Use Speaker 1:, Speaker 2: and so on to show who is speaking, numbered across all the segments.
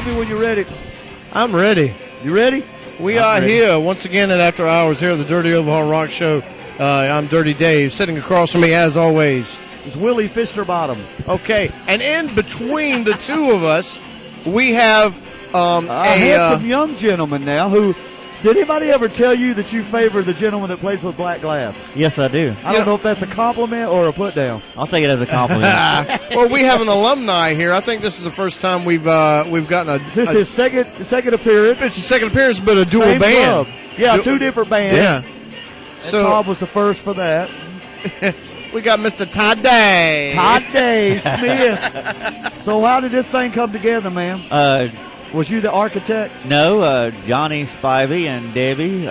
Speaker 1: Tell me when you're ready.
Speaker 2: I'm ready.
Speaker 1: You ready?
Speaker 2: We are here once again at After Hours here at the Dirty Overhaul Rock Show. I'm Dirty Dave. Sitting across from me, as always,
Speaker 1: It's Willie Fisterbottom.
Speaker 2: Okay, and in between the two of us, we have
Speaker 1: a handsome young gentleman now who. Did anybody ever tell you that you favor the gentleman that plays with black glass?
Speaker 3: Yes, I do.
Speaker 1: I don't know if that's a compliment or a put down.
Speaker 3: I'll take it as a compliment.
Speaker 2: Well, we have an alumni here. I think this is the first time we've gotten a.
Speaker 1: Is this his second appearance?
Speaker 2: It's his second appearance, but a dual
Speaker 1: Same
Speaker 2: band.
Speaker 1: club. Yeah, two different bands.
Speaker 2: Yeah.
Speaker 1: And
Speaker 2: So
Speaker 1: Todd was the first for that.
Speaker 2: we got Mr. Todd Day.
Speaker 1: Todd Day Smith. So how did this thing come together, man? Was you the architect?
Speaker 3: No, Johnny Spivey and Debbie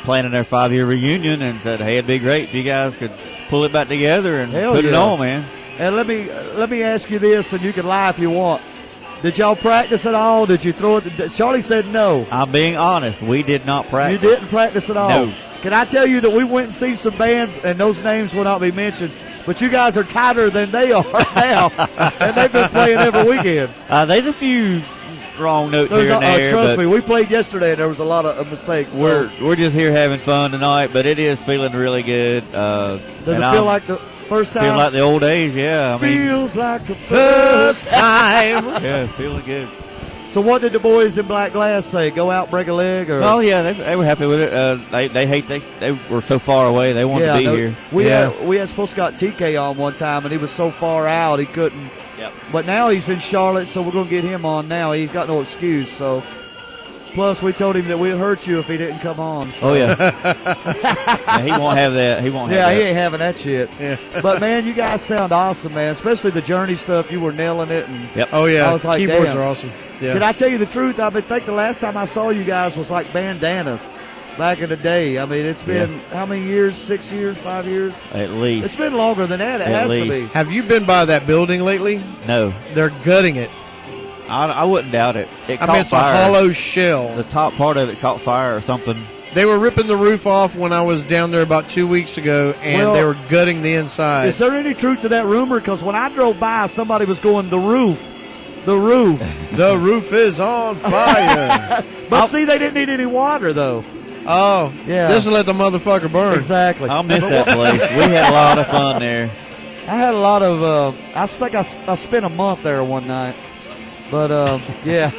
Speaker 3: planning their 5-year reunion and said, hey, it'd be great if you guys could pull it back together and put it on, man.
Speaker 1: And let me ask you this, and you can lie if you want. Did y'all practice at all? Did you throw it? Charlie said no.
Speaker 3: I'm being honest. We did not practice.
Speaker 1: You didn't practice at all?
Speaker 3: No.
Speaker 1: Can I tell you that we went and seen some bands, and those names will not be mentioned, but you guys are tighter than they are now, and they've been playing every weekend.
Speaker 3: There's a few wrong notes here and there.
Speaker 1: Trust me, we played yesterday, and there was a lot of mistakes.
Speaker 3: We're just here having fun tonight, but it is feeling really good.
Speaker 1: Does it feel like the first time?
Speaker 3: Feel like the old days, yeah.
Speaker 1: Feels like the first time.
Speaker 3: Yeah, feeling good.
Speaker 1: So what did the boys in Black Glass say? Go out, break a leg? Or?
Speaker 3: Oh, yeah, they were happy with it. They were so far away. They wanted to be here.
Speaker 1: We had supposed to got TK on one time, and he was so far out he couldn't.
Speaker 3: Yep.
Speaker 1: But now he's in Charlotte, so we're going to get him on now. He's got no excuse. So, plus we told him that we'd hurt you if he didn't come on. So.
Speaker 3: Oh yeah. He won't have that. He won't have that.
Speaker 1: Yeah, he ain't having that shit.
Speaker 2: Yeah.
Speaker 1: But man, you guys sound awesome, man. Especially the Journey stuff. You were nailing it. And
Speaker 3: yep.
Speaker 2: Oh yeah.
Speaker 1: I was like,
Speaker 2: keyboards
Speaker 1: damn.
Speaker 2: are awesome. Yeah.
Speaker 1: Can I tell you the truth? I think the last time I saw you guys was like bandanas back in the day. I mean, it's been how many years? 6 years? 5 years?
Speaker 3: At least.
Speaker 1: It's been longer than that. It has to be.
Speaker 2: Have you been by that building lately?
Speaker 3: No.
Speaker 2: They're gutting it.
Speaker 3: I wouldn't doubt it. It caught
Speaker 2: it's
Speaker 3: fire.
Speaker 2: a hollow shell.
Speaker 3: The top part of it caught fire or something.
Speaker 2: They were ripping the roof off when I was down there about 2 weeks ago, and they were gutting the inside.
Speaker 1: Is there any truth to that rumor? Because when I drove by, somebody was going, the roof. The roof.
Speaker 2: The roof is on fire.
Speaker 1: But see, they didn't need any water, though.
Speaker 2: Oh,
Speaker 1: yeah.
Speaker 2: Just to let the motherfucker burn.
Speaker 1: Exactly.
Speaker 3: I'll miss that place. We had a lot of fun there.
Speaker 1: I had a lot of, I think I spent a month there one night. But, yeah.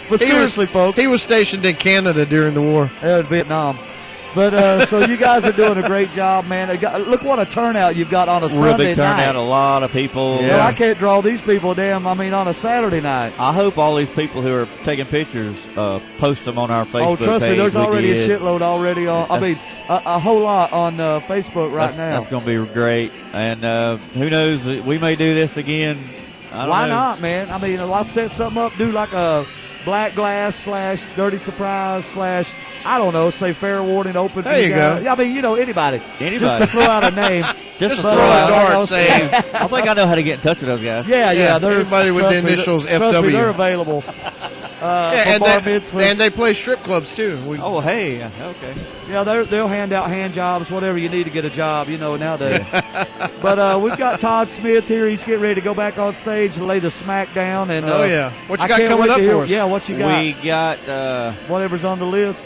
Speaker 1: But seriously, folks.
Speaker 2: He was stationed in Canada during the war.
Speaker 1: In Vietnam. But, so you guys are doing a great job, man. Look what a turnout you've got on a
Speaker 3: Real
Speaker 1: Sunday
Speaker 3: big turnout,
Speaker 1: night.
Speaker 3: a lot of people.
Speaker 1: Yeah. Well, I can't draw these people on a Saturday night.
Speaker 3: I hope all these people who are taking pictures post them on our Facebook page.
Speaker 1: Oh, trust me, there's already a shitload already on. I mean, a whole lot on Facebook now.
Speaker 3: That's going to be great. And who knows, we may do this again.
Speaker 1: Why not, man? I mean, I'll set something up, do like a Black Glass / Dirty Surprise / I don't know, say fair warning open.
Speaker 2: There you go.
Speaker 1: I mean, anybody. Just to throw out a name.
Speaker 2: Just throw a dart saying.
Speaker 3: I think I know how to get in touch with those guys.
Speaker 1: Yeah.
Speaker 2: Everybody with the initials FW.
Speaker 1: Trust me, they're available.
Speaker 2: And they play strip clubs too.
Speaker 3: Hey, okay.
Speaker 1: Yeah, they'll hand out hand jobs, whatever you need to get a job, nowadays. But we've got Todd Smith here. He's getting ready to go back on stage and lay the smack down. And
Speaker 2: what you got coming up for us?
Speaker 1: Yeah, what you got?
Speaker 3: We got
Speaker 1: whatever's on the list.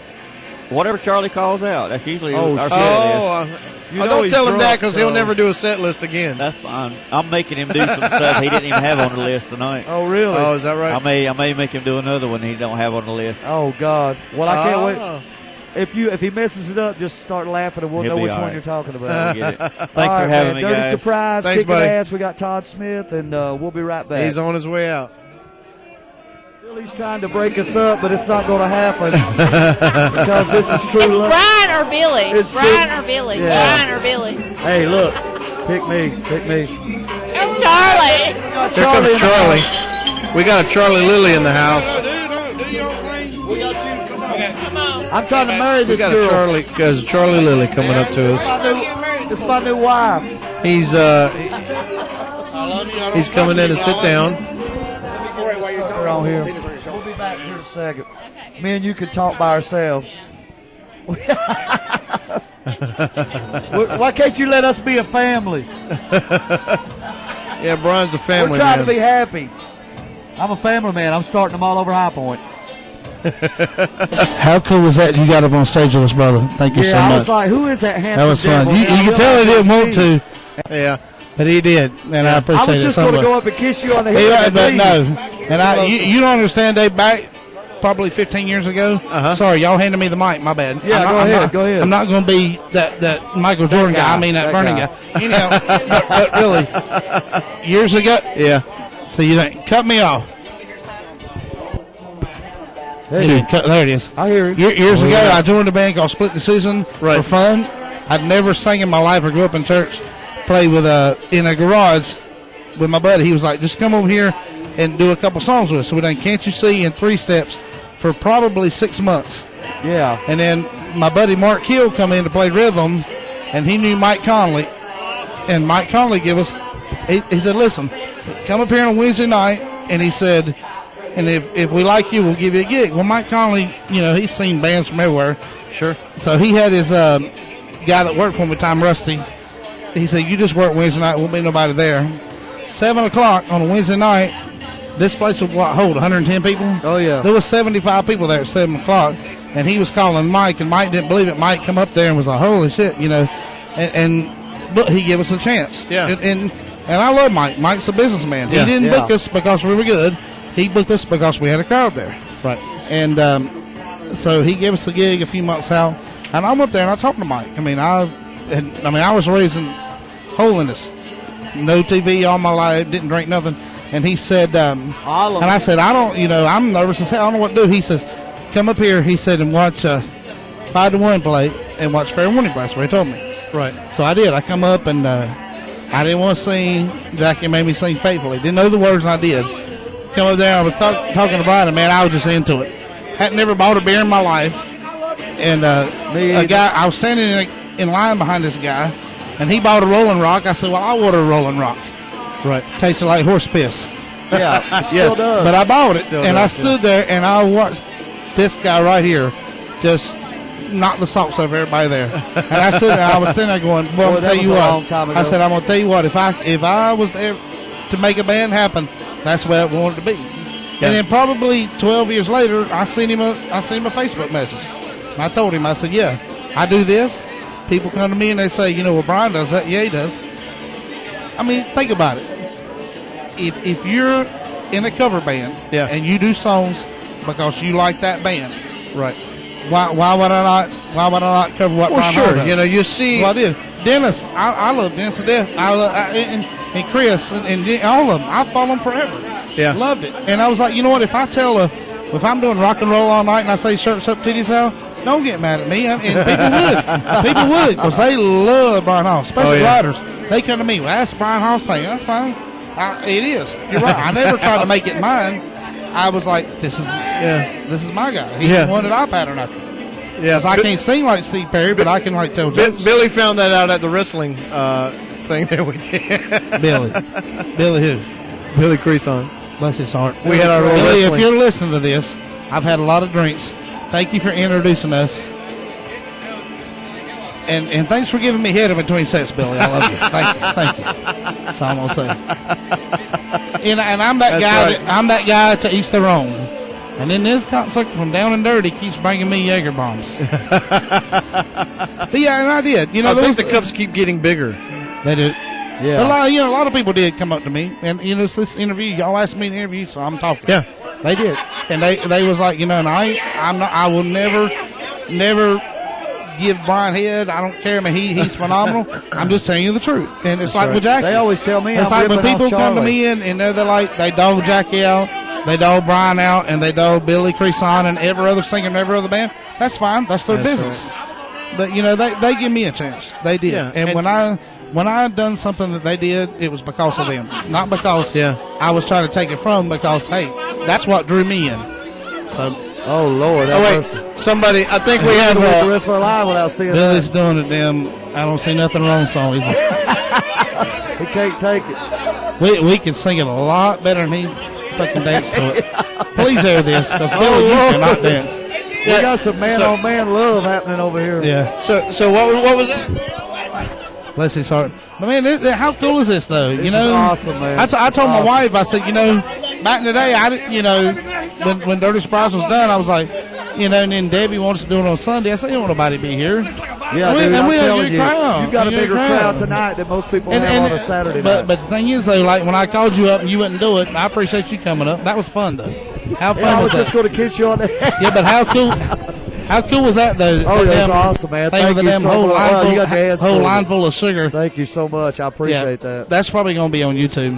Speaker 3: Whatever Charlie calls out. That's usually our set list.
Speaker 2: Don't tell him that because he'll never do a set list again.
Speaker 3: That's fine. I'm making him do some stuff he didn't even have on the list tonight.
Speaker 1: Oh, really?
Speaker 2: Oh, is that right?
Speaker 3: I may make him do another one he don't have on the list.
Speaker 1: Oh, God. Well, I can't wait. If he messes it up, just start laughing and we'll know which one you're talking about.
Speaker 3: Get it. Thanks for having me,
Speaker 1: Dirty
Speaker 3: guys.
Speaker 1: Surprise,
Speaker 2: Thanks,
Speaker 1: kicking
Speaker 2: buddy.
Speaker 1: ass. We got Todd Smith, and we'll be right back.
Speaker 2: He's on his way out.
Speaker 1: Billy's trying to break us up, but it's not going to happen because this is true love.
Speaker 4: Brian or Billy?
Speaker 1: It's
Speaker 4: Brian or Billy?
Speaker 1: Yeah.
Speaker 4: Brian or Billy?
Speaker 1: Hey, look. Pick me.
Speaker 4: It's Charlie.
Speaker 2: Here comes Charlie. We got a Charlie Lily in the house.
Speaker 4: Come on.
Speaker 1: I'm trying to marry this
Speaker 2: We got
Speaker 1: girl.
Speaker 2: a Charlie Lily coming up to us.
Speaker 1: It's my new wife.
Speaker 2: He's coming in to sit down.
Speaker 1: On here. We'll be back here in a second. Me and you can talk by ourselves. Why can't you let us be a family?
Speaker 2: Yeah, Brian's a family
Speaker 1: We're trying
Speaker 2: man.
Speaker 1: to be happy. I'm a family man. I'm starting them all over High Point.
Speaker 5: How cool was that you got up on stage with us, brother? Thank you so
Speaker 1: I
Speaker 5: much.
Speaker 1: was like, who is that handsome
Speaker 5: That was fun.
Speaker 1: devil?
Speaker 5: You
Speaker 1: And I
Speaker 5: can tell he
Speaker 1: realized
Speaker 5: didn't
Speaker 1: it
Speaker 5: want
Speaker 1: was
Speaker 5: to,
Speaker 2: Yeah.
Speaker 5: but he did, and I appreciate
Speaker 1: I
Speaker 5: it
Speaker 1: was just
Speaker 5: so
Speaker 1: going to
Speaker 5: much.
Speaker 1: go up and kiss you on the
Speaker 5: He-
Speaker 1: head.
Speaker 5: but
Speaker 1: and
Speaker 5: no,
Speaker 1: leave.
Speaker 5: and you don't understand, Dave, back probably 15 years ago. Sorry, y'all handed me the mic. My bad.
Speaker 1: Yeah, go ahead.
Speaker 5: I'm not going to be that Michael Jordan guy. I mean, that Vernon guy. Anyhow, but really, years ago.
Speaker 2: Yeah.
Speaker 5: So you didn't cut me off.
Speaker 1: There
Speaker 5: There it is.
Speaker 1: I hear you.
Speaker 5: Years ago, I joined a band called Split Decision
Speaker 2: Right.
Speaker 5: for fun. I'd never sang in my life or grew up in church. Played with in a garage with my buddy. He was like, just come over here and do a couple songs with us. So we done Can't You See and Three Steps for probably 6 months.
Speaker 1: Yeah.
Speaker 5: And then my buddy Mark Hill come in to play rhythm, and he knew Mike Conley. And Mike Conley gave us, he said, listen, come up here on Wednesday night, and he said, and if we like you, we'll give you a gig. Well, Mike Conley, he's seen bands from everywhere.
Speaker 2: Sure.
Speaker 5: So he had his guy that worked for me, Tom Rusty. He said, you just work Wednesday night, won't be nobody there. 7 o'clock on a Wednesday night, this place would hold 110 people.
Speaker 1: Oh, yeah.
Speaker 5: There was 75 people there at 7 o'clock, and he was calling Mike, and Mike didn't believe it. Mike come up there and was like, holy shit, but he gave us a chance.
Speaker 2: Yeah.
Speaker 5: And I love Mike. Mike's a businessman.
Speaker 2: Yeah.
Speaker 5: He didn't
Speaker 1: Yeah.
Speaker 5: book us because we were good. He booked us because we had a crowd there.
Speaker 2: Right.
Speaker 5: And so he gave us the gig a few months out, and I went there and I talked to Mike. I was raised in holiness, no TV all my life, didn't drink nothing. And he said, and I said, I'm nervous as hell. I don't know what to do. He says, come up here. He said, and watch 5 to 1 play and watch Fair Warning Brass. Where he told me.
Speaker 2: Right.
Speaker 5: So I did. I come up and I didn't want to sing. Jackie made me sing faithfully. Didn't know the words, and I did. Come up there. I was talking to Brian, and man, I was just into it. Hadn't never bought a beer in my life. And a guy, I was standing in line behind this guy, and he bought a Rolling Rock. I said, well, I want a Rolling Rock.
Speaker 2: Right.
Speaker 5: Tasted like horse piss.
Speaker 1: Yeah. It still does.
Speaker 5: But I bought it,
Speaker 2: Still
Speaker 5: and
Speaker 2: does,
Speaker 5: I stood there, and I watched this guy right here just knock the socks off everybody there. And I stood there, I was standing there going, well,
Speaker 1: Boy,
Speaker 5: I'm
Speaker 1: that
Speaker 5: tell you
Speaker 1: was a
Speaker 5: what.
Speaker 1: long time ago.
Speaker 5: I said, I'm going to tell you what, if I was there to make a band happen, that's the way I wanted to be.
Speaker 2: Yeah.
Speaker 5: And then probably 12 years later, I sent him a Facebook message. And I told him, I said, yeah, I do this. People come to me and they say, well, Brian does that. Yeah, he does. I mean, think about it. If you're in a cover band and you do songs because you like that band,
Speaker 2: Right.
Speaker 5: why would I not cover what
Speaker 2: Well,
Speaker 5: Brian
Speaker 2: sure.
Speaker 5: Hall does?
Speaker 2: You see.
Speaker 5: Well, I did. Dennis, I love Dennis to death. And Chris and all of them. I follow them forever.
Speaker 2: Yeah.
Speaker 5: Loved it. And I was like, you know what? If I'm doing rock and roll all night and I say shirts up, titties out, don't get mad at me. And people would because they love Brian Hall, especially writers. They come to me. Well, that's Brian Hall's thing. That's fine. It is. You're right. I never tried to make it mine. I was like, this is my guy. He's the one that I pattern after.
Speaker 2: Yeah.
Speaker 5: 'Cause I can't sing like Steve Perry, but I can tell jokes.
Speaker 2: Billy found that out at the wrestling thing that we did.
Speaker 5: Billy who?
Speaker 2: Billy Creason.
Speaker 5: Bless his heart.
Speaker 2: We had our little
Speaker 5: Billy, if
Speaker 2: wrestling.
Speaker 5: you're listening to this, I've had a lot of drinks. Thank you for introducing us. And thanks for giving me head in between sets, Billy. I love you. Thank you. That's all I'm gonna say. And I'm that
Speaker 2: That's
Speaker 5: guy.
Speaker 2: right.
Speaker 5: I'm that guy to each their own. And then this cocksucker from Down and Dirty keeps bringing me Jaeger bombs. But yeah, and I did.
Speaker 2: I think the cups keep getting bigger.
Speaker 5: They did.
Speaker 1: Yeah.
Speaker 5: A lot of people did come up to me, and it's this interview. Y'all asked me to interview, so I'm talking.
Speaker 2: Yeah.
Speaker 5: They did, and they was like, and I will never give Brian head. I don't care. I mean, he's phenomenal. I'm just telling you the truth, and it's like with Jackie.
Speaker 1: They always tell me
Speaker 5: It's
Speaker 1: I'm
Speaker 5: like when
Speaker 1: ripping off
Speaker 5: people come to
Speaker 1: Charlie.
Speaker 5: me and they're like they dog Jackie out, they dog Brian out, and they dog Billy Creason and every other singer and every other band. That's fine. That's their business. But they give me a chance. They did,
Speaker 2: Yeah,
Speaker 5: and when I done something that they did, it was because of them, not because I was trying to take it from. Because hey, that's what drew me in. So
Speaker 1: Oh, Lord.
Speaker 2: Oh,
Speaker 1: That
Speaker 2: wait. Somebody, I think we have
Speaker 1: the rest of our life without seeing
Speaker 5: Billy's
Speaker 1: that.
Speaker 5: doing it. Damn, I don't see nothing wrong song.
Speaker 1: He can't take it.
Speaker 5: We can sing it a lot better than he fucking dance to it. Please air this, because Billy, you cannot dance.
Speaker 1: We got some man-on-man love happening over here.
Speaker 5: Yeah.
Speaker 2: So what was that?
Speaker 5: Bless his heart. But man, how cool is this though?
Speaker 1: This is awesome, man.
Speaker 5: I told my wife, I said, back in the day, when Dirty Surprise was done, I was like, and then Debbie wants to do it on Sunday. I said, you don't want nobody to be here.
Speaker 1: Yeah,
Speaker 5: and
Speaker 1: dude,
Speaker 5: we
Speaker 1: I'm
Speaker 5: had a
Speaker 1: telling
Speaker 5: good
Speaker 1: you,
Speaker 5: crowd.
Speaker 1: you've got a
Speaker 5: Good
Speaker 1: bigger crowd tonight than most people have on a Saturday night.
Speaker 5: But the thing is, though, like when I called you up and you wouldn't do it, I appreciate you coming up. That was fun, though. How fun
Speaker 1: I was
Speaker 5: was
Speaker 1: just
Speaker 5: that?
Speaker 1: going to kiss you on the head.
Speaker 5: Yeah, but how cool? How cool was that, though?
Speaker 1: Oh, that's awesome, man. Thank you so much. Oh, you got your hands
Speaker 5: whole
Speaker 1: full.
Speaker 5: line full of sugar.
Speaker 1: Thank you so much. I appreciate that.
Speaker 5: That's probably going to be on YouTube.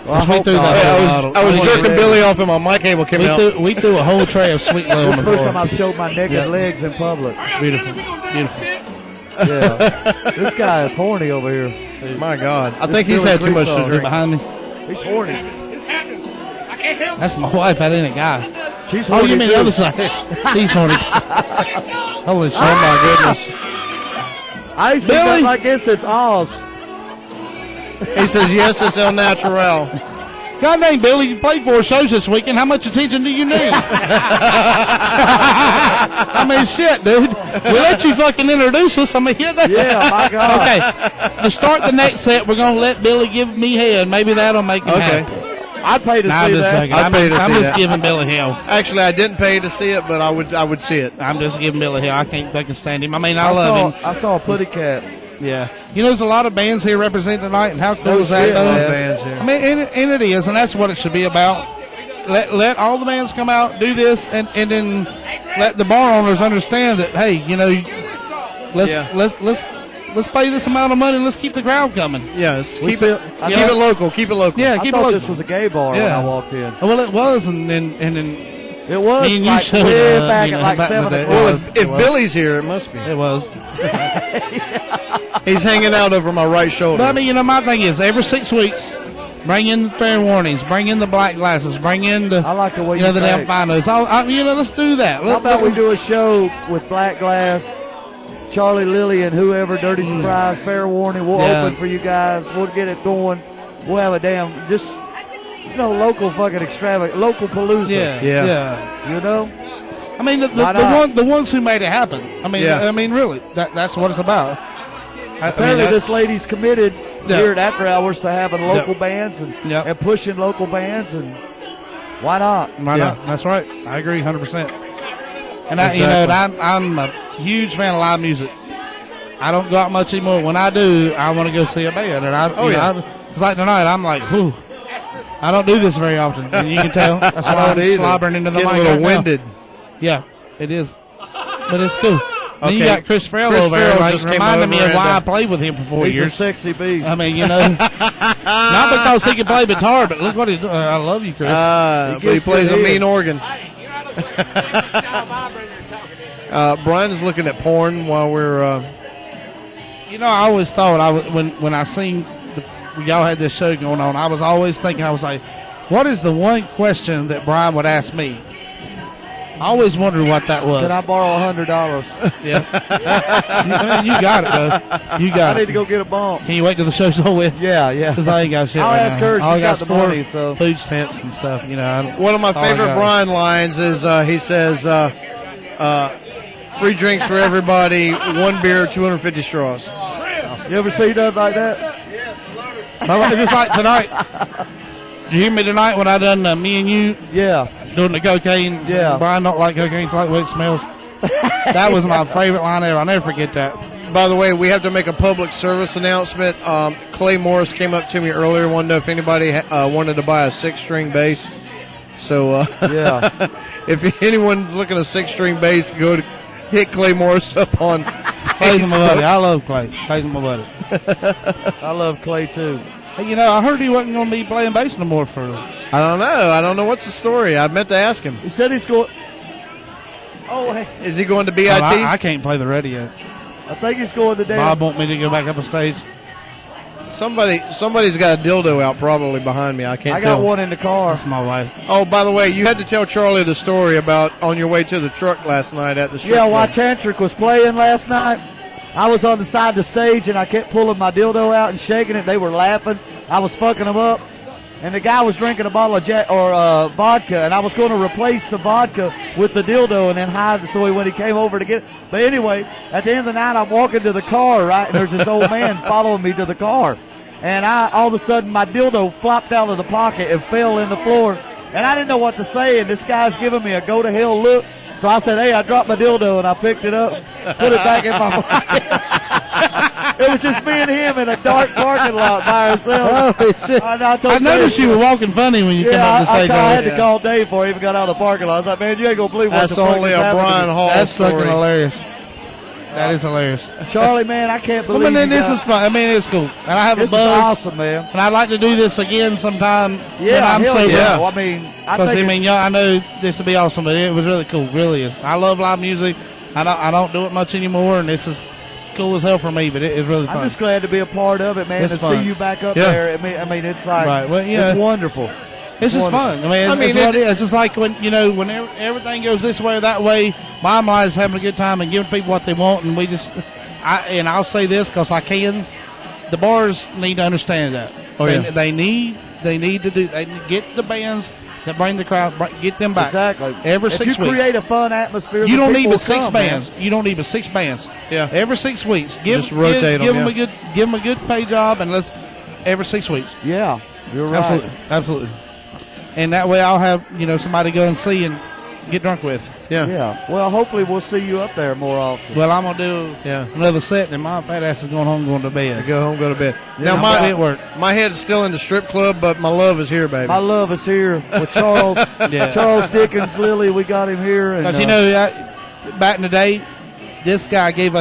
Speaker 1: Well, I
Speaker 5: We
Speaker 1: hope
Speaker 5: threw
Speaker 1: not.
Speaker 5: that
Speaker 2: Hey,
Speaker 5: whole
Speaker 2: I was
Speaker 5: bottle.
Speaker 2: jerking Billy off and my mic cable came out.
Speaker 5: We threw a whole tray of sweet low on
Speaker 1: This
Speaker 5: the
Speaker 1: is the first time
Speaker 5: floor.
Speaker 1: I've showed my naked
Speaker 5: Yeah.
Speaker 1: legs in public.
Speaker 5: Beautiful. Beautiful.
Speaker 1: Yeah. This guy is horny over here.
Speaker 2: My God. I
Speaker 1: It's
Speaker 2: think he's
Speaker 1: Billy
Speaker 2: had too much to
Speaker 1: Creesaw.
Speaker 5: Get
Speaker 2: drink.
Speaker 5: behind me.
Speaker 1: He's horny.
Speaker 5: That's my wife. That ain't a guy.
Speaker 1: She's
Speaker 5: Oh,
Speaker 1: horny
Speaker 5: you mean
Speaker 1: too.
Speaker 5: the other side? She's horny. Holy shit.
Speaker 2: Oh, my goodness.
Speaker 1: I ain't seen
Speaker 5: Billy?
Speaker 1: nothing like this since Oz.
Speaker 2: He says, yes, it's El Natural.
Speaker 5: God dang, Billy, you played 4 shows this weekend. How much attention do you need? I mean, shit, dude. We let you fucking introduce us. I mean,
Speaker 1: Yeah, my God.
Speaker 5: Okay, to start the next set, we're going to let Billy give me head. Maybe that'll make him
Speaker 2: Okay.
Speaker 5: happy.
Speaker 1: I'd pay to
Speaker 5: Nah,
Speaker 1: see
Speaker 5: I'm just
Speaker 1: that.
Speaker 5: joking.
Speaker 2: I'd pay to
Speaker 5: I'm
Speaker 2: see
Speaker 5: just
Speaker 2: that.
Speaker 5: giving Billy hell.
Speaker 2: Actually, I didn't pay to see it, but I would see it.
Speaker 5: I'm just giving Billy hell. I can't fucking stand him. I mean, I love him.
Speaker 1: I saw a putty cat.
Speaker 5: Yeah. You know, there's a lot of bands here represented tonight, and how cool
Speaker 1: No
Speaker 5: is that,
Speaker 1: shit,
Speaker 5: though?
Speaker 1: man.
Speaker 2: Bands here.
Speaker 5: I mean, and it is, and that's what it should be about. Let all the bands come out, do this, and then let the bar owners understand that, hey, let's pay this amount of money and let's keep the crowd coming.
Speaker 2: Yes,
Speaker 1: We
Speaker 2: keep
Speaker 1: still-
Speaker 2: it
Speaker 1: I
Speaker 2: keep
Speaker 1: know-
Speaker 2: it local. Keep it local.
Speaker 5: Yeah,
Speaker 1: I
Speaker 5: keep it
Speaker 1: thought
Speaker 5: local.
Speaker 1: this was a gay bar when
Speaker 5: Yeah.
Speaker 1: I walked in.
Speaker 5: Well, it was, and then
Speaker 1: It was
Speaker 5: Me and you
Speaker 1: like
Speaker 5: showed
Speaker 1: way
Speaker 5: up,
Speaker 1: back
Speaker 5: you
Speaker 1: at
Speaker 5: know,
Speaker 1: like
Speaker 5: back in
Speaker 1: 7
Speaker 5: the day.
Speaker 1: o'clock.
Speaker 2: Well,
Speaker 5: was.
Speaker 2: if
Speaker 5: It was.
Speaker 2: Billy's here, it must be.
Speaker 5: it was.
Speaker 2: He's hanging out over my right shoulder.
Speaker 5: But I mean, my thing is, every 6 weeks, bring in the fair warnings, bring in the black glasses, bring in the
Speaker 1: I like the way
Speaker 5: the
Speaker 1: you
Speaker 5: damn
Speaker 1: think.
Speaker 5: finals. Let's do that.
Speaker 1: How about we do a show with Black Glass, Charlie Lilly, and whoever, Dirty Surprise, Fair Warning. We'll
Speaker 5: Yeah.
Speaker 1: open for you guys. We'll get it going. We'll have a damn, just, local fucking extravagant, local palooza.
Speaker 5: Yeah.
Speaker 1: You know?
Speaker 5: I mean,
Speaker 1: Why not?
Speaker 5: the ones who made it happen. I mean,
Speaker 2: Yeah.
Speaker 5: really, that's what it's about.
Speaker 1: Apparently, this lady's committed
Speaker 5: Yeah.
Speaker 1: here at After Hours to having local
Speaker 5: Yep.
Speaker 1: bands and,
Speaker 5: Yep.
Speaker 1: and pushing local bands, and why not?
Speaker 5: Why
Speaker 2: Yeah.
Speaker 5: not? That's right. I agree 100%. And
Speaker 2: Exactly.
Speaker 5: I'm a huge fan of live music. I don't go out much anymore. When I do, I want to go see a band. And it's like tonight. I'm like, whew. I don't do this very often, and you can tell. That's why
Speaker 1: don't
Speaker 5: I'm
Speaker 1: either.
Speaker 5: slobbering into the
Speaker 2: Getting a
Speaker 5: mic
Speaker 2: little
Speaker 5: right now.
Speaker 2: winded.
Speaker 5: Yeah, it is. But it's cool. Then you
Speaker 2: Okay.
Speaker 5: got Chris Farrell
Speaker 2: Chris
Speaker 5: over there,
Speaker 2: Farrell
Speaker 5: like,
Speaker 2: just came
Speaker 5: reminding me
Speaker 2: over
Speaker 5: of why
Speaker 2: and,
Speaker 5: I played with him for 4
Speaker 1: He's
Speaker 5: years.
Speaker 1: a sexy beast.
Speaker 5: I mean, not because he can play guitar, but look what he does. I love you, Chris.
Speaker 2: But he
Speaker 1: gets
Speaker 2: plays a
Speaker 1: good
Speaker 2: mean
Speaker 1: head.
Speaker 2: organ. Brian is looking at porn while we're.
Speaker 5: I always thought when I seen y'all had this show going on, I was always thinking, I was like, what is the one question that Brian would ask me? I always wondered what that was.
Speaker 1: Can I borrow $100?
Speaker 5: Yeah. you got it, though. You
Speaker 1: I
Speaker 5: got
Speaker 1: need
Speaker 5: it.
Speaker 1: to go get a bump.
Speaker 5: Can you wait till the show's over with?
Speaker 1: Yeah.
Speaker 5: Because I ain't got shit
Speaker 1: I'll
Speaker 5: right
Speaker 1: ask
Speaker 5: now.
Speaker 1: her.
Speaker 5: All I
Speaker 1: She's got the
Speaker 5: four
Speaker 1: money, so.
Speaker 5: food stamps and stuff.
Speaker 2: One of my
Speaker 5: all I
Speaker 2: favorite
Speaker 5: got.
Speaker 2: Brian lines is he says, "Free drinks for everybody, 1 beer, 250 straws."
Speaker 1: You ever see nothing like that?
Speaker 5: Just like tonight. Did you hear me tonight when I done me and you
Speaker 1: Yeah.
Speaker 5: doing the cocaine?
Speaker 1: Yeah.
Speaker 5: Brian don't like cocaine, it's like what it smells. That was my favorite line ever. I'll never forget that.
Speaker 2: By the way, we have to make a public service announcement. Clay Morris came up to me earlier, wanted to know if anybody wanted to buy a 6-string bass. So,
Speaker 1: Yeah.
Speaker 2: if anyone's looking at a 6-string bass, go to hit Clay Morris up on
Speaker 5: Clay's my buddy.
Speaker 2: Facebook.
Speaker 5: I love Clay. Clay's my buddy.
Speaker 1: I love Clay, too.
Speaker 5: Hey, I heard he wasn't going to be playing bass no more for.
Speaker 2: I don't know. I don't know what's the story. I meant to ask him.
Speaker 1: He said he's going. Oh, hey.
Speaker 2: Is he going to BIT?
Speaker 5: I can't play the radio.
Speaker 1: I think he's going to damn.
Speaker 5: Bob want me to go back up on stage.
Speaker 2: Somebody's got a dildo out probably behind me. I can't
Speaker 1: I got
Speaker 2: tell.
Speaker 1: one in the car.
Speaker 5: That's my wife.
Speaker 2: Oh, by the way, you had to tell Charlie the story about on your way to the truck last night at the strip
Speaker 1: Yeah, while
Speaker 2: club.
Speaker 1: Tantric was playing last night, I was on the side of the stage and I kept pulling my dildo out and shaking it. They were laughing. I was fucking them up. And the guy was drinking a bottle of vodka, and I was going to replace the vodka with the dildo and then hide it so when he came over to get it. But anyway, at the end of the night, I'm walking to the car, right, and there's this old man following me to the car. And all of a sudden, my dildo flopped out of the pocket and fell in the floor. And I didn't know what to say, and this guy's giving me a go to hell look. So I said, hey, I dropped my dildo, and I picked it up, put it back in my pocket. It was just me and him in a dark parking lot by ourselves.
Speaker 5: Holy shit. I noticed you were walking funny when you came up the
Speaker 1: I
Speaker 5: stage.
Speaker 1: had to call Dave before he even got out of the parking lot. I was like, man, you ain't going to believe what
Speaker 2: That's
Speaker 1: the fuck
Speaker 2: only
Speaker 1: is
Speaker 2: a
Speaker 1: happening
Speaker 2: Brian
Speaker 1: to me.
Speaker 2: Hall
Speaker 5: That's
Speaker 2: story.
Speaker 5: fucking hilarious. That is hilarious.
Speaker 1: Charlie, man, I can't believe
Speaker 5: This is fun. I mean, it's cool. And I have
Speaker 1: this
Speaker 5: a
Speaker 1: is
Speaker 5: buzz.
Speaker 1: awesome, man.
Speaker 5: And I'd like to do this again sometime.
Speaker 1: Yeah,
Speaker 5: when I'm
Speaker 1: hell
Speaker 5: sober.
Speaker 1: yeah. Well, I mean, I
Speaker 5: Because,
Speaker 1: think
Speaker 5: I mean, I know this would be awesome, but it was really cool. Really is. I love live music. I don't do it much anymore, and this is cool as hell for me, but it is really fun.
Speaker 1: I'm just glad to be a part of it, man,
Speaker 5: It's
Speaker 1: to
Speaker 5: fun.
Speaker 1: see you back up
Speaker 2: Yeah.
Speaker 1: there. I mean, it's like,
Speaker 5: Right. Well, yeah.
Speaker 1: it's wonderful.
Speaker 5: It's just fun. I mean, it's what it is. It's just like when, when everything goes this way or that way, my mind is having a good time and giving people what they want, and I'll say this because I can. The bars need to understand that.
Speaker 2: Oh, yeah.
Speaker 5: They need to get the bands that bring the crowd, get them back.
Speaker 1: Exactly.
Speaker 5: Every
Speaker 1: if
Speaker 5: 6
Speaker 1: you
Speaker 5: weeks.
Speaker 1: create a fun atmosphere,
Speaker 5: You
Speaker 1: the
Speaker 5: don't need
Speaker 1: people
Speaker 5: but six
Speaker 1: come,
Speaker 5: bands.
Speaker 1: man.
Speaker 5: You don't need but 6 bands.
Speaker 2: Yeah.
Speaker 5: Every 6 weeks.
Speaker 2: Just rotate
Speaker 5: give
Speaker 2: them,
Speaker 5: them
Speaker 2: yeah.
Speaker 5: give them a good pay job, and let's every 6 weeks.
Speaker 1: Yeah, you're right.
Speaker 5: Absolutely. And that way, I'll have somebody to go and see and get drunk with.
Speaker 2: Yeah.
Speaker 1: Yeah. Well, hopefully we'll see you up there more often.
Speaker 5: Well, I'm gonna do
Speaker 2: Yeah.
Speaker 5: another set, and my fat ass is going home, going to bed.
Speaker 2: Go home, go to bed.
Speaker 1: Yeah.
Speaker 2: Now,
Speaker 5: I'll be at work.
Speaker 2: my head's still in the strip club, but my love is here, baby.
Speaker 1: My love is here with Charles.
Speaker 5: Yeah.
Speaker 1: Charles Dickens, Lily. We got him here. And,
Speaker 5: Because back in the day, this guy gave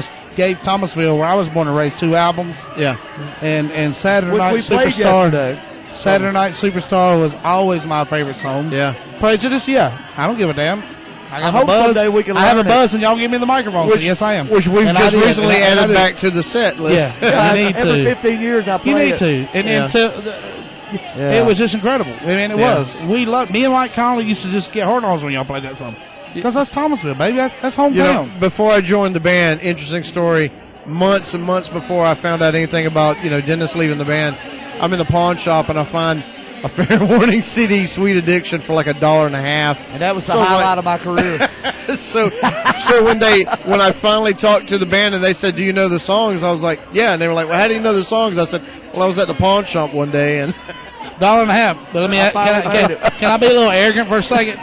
Speaker 5: Thomasville, where I was born and raised, 2 albums,
Speaker 2: Yeah.
Speaker 5: and Saturday
Speaker 1: which
Speaker 5: Night
Speaker 1: we played
Speaker 5: Superstar.
Speaker 1: yesterday.
Speaker 5: Saturday Night Superstar was always my favorite song.
Speaker 2: Yeah.
Speaker 5: Prejudice, yeah, I don't give a damn.
Speaker 1: I
Speaker 5: got a
Speaker 1: hope
Speaker 5: buzz.
Speaker 1: someday we can
Speaker 5: I have a
Speaker 1: learn it.
Speaker 5: buzz, and y'all give me the microphone.
Speaker 2: Which-
Speaker 5: so yes, I am.
Speaker 2: Which we've
Speaker 5: And I
Speaker 2: just
Speaker 5: did,
Speaker 2: recently
Speaker 5: and I
Speaker 2: added
Speaker 5: did.
Speaker 2: back to the set list.
Speaker 5: Yeah, you need
Speaker 1: Every
Speaker 5: to.
Speaker 1: 15 years I play
Speaker 5: You need
Speaker 1: it.
Speaker 5: to, and
Speaker 2: Yeah.
Speaker 5: until
Speaker 1: Yeah.
Speaker 5: it was just incredible. I mean, it
Speaker 2: Yeah.
Speaker 5: was. We loved. Me and Mike Conley used to just get hard-ons when y'all played that song because that's Thomasville, baby. That's hometown.
Speaker 2: Before I joined the band, interesting story. Months and months before I found out anything about Dennis leaving the band, I'm in the pawn shop and I find a Fair Warning CD, Sweet Addiction, for like $1.50.
Speaker 1: And that was the
Speaker 2: So, like-
Speaker 1: highlight of my career.
Speaker 2: so when I finally talked to the band and they said, "Do you know the songs?" I was like, "Yeah." And they were like, "Well, how do you know the songs?" I said, "Well, I was at the pawn shop one day and."
Speaker 5: $1.50. But let me.
Speaker 1: I finally made it.
Speaker 5: Can I be a little arrogant for a second?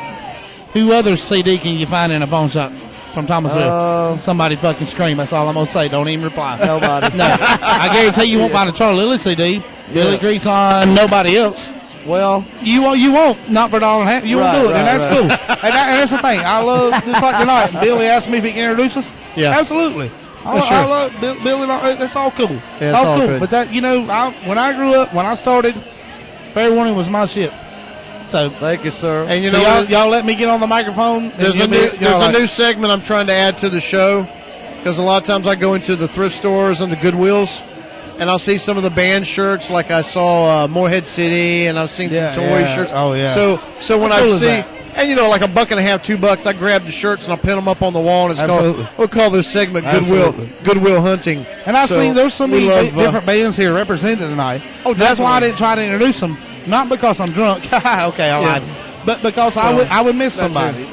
Speaker 5: Who other CD can you find in a pawn shop from Thomasville? Somebody fucking scream. That's all I'm gonna say. Don't even reply.
Speaker 1: Nobody.
Speaker 5: No, I guarantee you won't find a Charlie Lilly CD. Billy Greason, nobody else.
Speaker 1: Well,
Speaker 5: You won't. Not for $1.50. You won't
Speaker 1: Right,
Speaker 5: do it, and
Speaker 1: right,
Speaker 5: that's cool. And that's the thing. I love just like tonight. Billy asked me if he can introduce us.
Speaker 2: Yeah.
Speaker 5: Absolutely. I
Speaker 2: sure.
Speaker 5: love Billy. That's all cool.
Speaker 2: Yeah,
Speaker 5: it's all cool.
Speaker 2: good.
Speaker 5: But that when I grew up, when I started, Fair Warning was my shit. So
Speaker 1: thank you, sir.
Speaker 2: And you
Speaker 5: so
Speaker 2: know,
Speaker 5: y'all let me get on the microphone. and
Speaker 2: there's
Speaker 5: you'll
Speaker 2: a new segment I'm trying to add to the show, because a lot of times I go into the thrift stores and the Goodwills, and I'll see some of the band shirts, like I saw Morehead City, and I've seen
Speaker 5: Yeah,
Speaker 2: some toy
Speaker 5: yeah.
Speaker 2: shirts.
Speaker 5: Oh, yeah.
Speaker 2: So when
Speaker 5: How
Speaker 2: I
Speaker 5: cool is
Speaker 2: see,
Speaker 5: that?
Speaker 2: and like $1.50, $2, I grab the shirts and I pin them up on the wall, and it's
Speaker 5: Absolutely.
Speaker 2: called, we'll call this segment
Speaker 5: Absolutely.
Speaker 2: Goodwill Hunting.
Speaker 5: And I
Speaker 2: So
Speaker 5: see there's so
Speaker 2: we
Speaker 5: many
Speaker 2: love,
Speaker 5: different bands here represented tonight.
Speaker 2: Oh,
Speaker 5: that's why I
Speaker 2: definitely.
Speaker 5: didn't try to introduce them. Not because I'm drunk. Okay, I lied. But because I would miss
Speaker 2: that's
Speaker 5: somebody.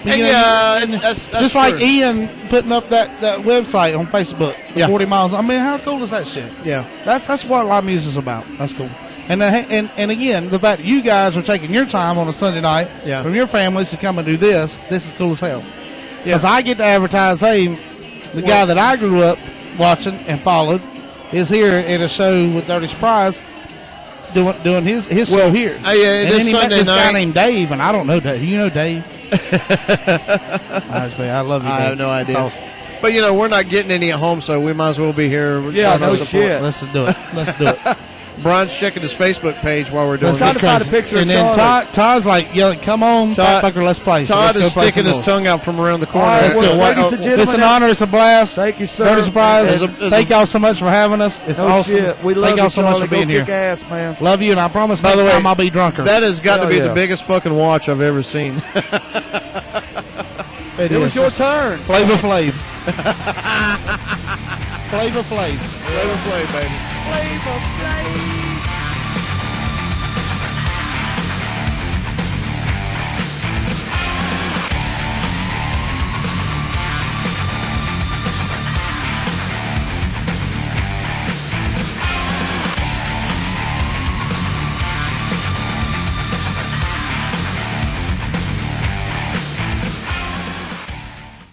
Speaker 2: And
Speaker 5: You know,
Speaker 2: yeah, that's
Speaker 5: just
Speaker 2: true.
Speaker 5: like Ian putting up that website on Facebook, the
Speaker 2: Yeah.
Speaker 5: 40 miles. I mean, how cool is that shit?
Speaker 2: Yeah.
Speaker 5: That's what live music is about. That's cool. And again, the fact that you guys are taking your time on a Sunday night
Speaker 2: Yeah.
Speaker 5: from your families to come and do this is cool as hell.
Speaker 2: Yeah.
Speaker 5: Because I get to advertise, hey, the guy that I grew up watching and followed is here in a show with Dirty Surprise doing his show here.
Speaker 2: Yeah,
Speaker 5: And
Speaker 2: this
Speaker 5: then he met
Speaker 2: Sunday
Speaker 5: this guy
Speaker 2: night.
Speaker 5: named Dave, and I don't know Dave. You know Dave? I love you,
Speaker 2: I
Speaker 5: Dave.
Speaker 2: have no idea.
Speaker 5: That's awesome.
Speaker 2: But we're not getting any at home, so we might as well be here.
Speaker 1: Yeah,
Speaker 2: Trying to
Speaker 1: no
Speaker 2: support.
Speaker 1: shit.
Speaker 5: Let's do it. Let's do it.
Speaker 2: Brian's checking his Facebook page while we're doing
Speaker 5: Let's
Speaker 1: try
Speaker 2: this.
Speaker 1: to find a picture of
Speaker 5: And then
Speaker 1: Charlie.
Speaker 5: Todd's like yelling, "Come on,
Speaker 2: Todd-
Speaker 5: fucker, let's play." So
Speaker 2: Todd
Speaker 5: let's
Speaker 2: is
Speaker 5: go play
Speaker 2: sticking
Speaker 5: some
Speaker 2: his
Speaker 5: more.
Speaker 2: tongue out from around the corner.
Speaker 1: All right,
Speaker 2: Let's
Speaker 1: well,
Speaker 2: do it.
Speaker 1: ladies and gentlemen,
Speaker 5: It's an honor. It's a blast.
Speaker 1: Thank you, sir.
Speaker 5: Dirty Surprise.
Speaker 2: As a-
Speaker 5: Thank y'all so much for having us. It's
Speaker 1: No
Speaker 5: awesome.
Speaker 1: shit. We love
Speaker 5: Thank
Speaker 1: you,
Speaker 5: y'all so much
Speaker 1: Charlie.
Speaker 5: for being
Speaker 1: Go
Speaker 5: here.
Speaker 1: kick ass, man.
Speaker 5: Love you, and I promise
Speaker 2: By
Speaker 5: next
Speaker 2: the way,
Speaker 5: time I'll be drunker.
Speaker 2: That has got to
Speaker 1: Hell
Speaker 2: be
Speaker 1: yeah.
Speaker 2: the biggest fucking watch I've ever seen.
Speaker 1: It was your turn.
Speaker 5: Flavor Flav. Flavor Flav.
Speaker 2: Let him play, baby.
Speaker 1: Flavor Flav.